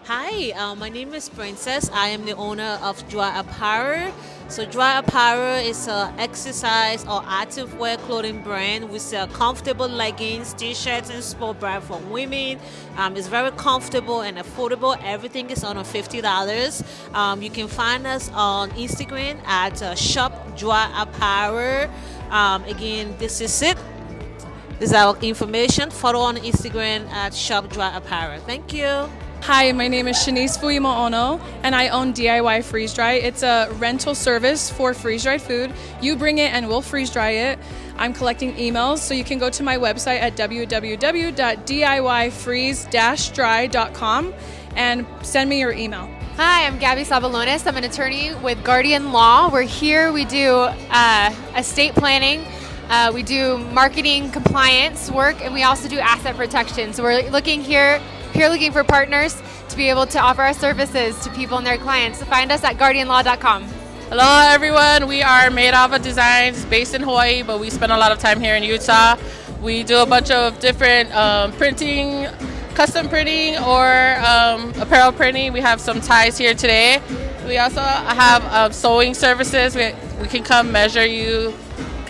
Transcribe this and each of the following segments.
Hi, my name is Princess. I am the owner of Juah Apparel. So Juah Apparel is an exercise or activewear clothing brand. We sell comfortable leggings, t-shirts, and sport bra for women. It's very comfortable and affordable. Everything is under $50. You can find us on Instagram at Shop Juah Apparel. Again, this is it. This is our information. Follow on Instagram at Shop Juah Apparel. Thank you. Hi, my name is Shanice Fuyimo Ono, and I own DIY Freeze Dry. It's a rental service for freeze dried food. You bring it and we'll freeze dry it. I'm collecting emails, so you can go to my website at www.diyfreeze-dry.com and send me your email. Hi, I'm Gabby Sabalonis. I'm an attorney with Guardian Law. We're here, we do estate planning, we do marketing compliance work, and we also do asset protection. So we're looking looking for partners to be able to offer our services to people and their clients. So find us at guardianlaw.com. Hello everyone, we are MeiRava Designs based in Hawaii, but we spend a lot of time here in Utah. We do a bunch of different printing, custom printing or apparel printing. We have some ties here today. We also have sewing services. We can come measure you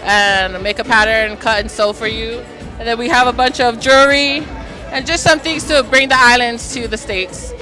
and make a pattern, cut and sew for you. And then we have a bunch of jewelry and just some things to bring the islands to the States.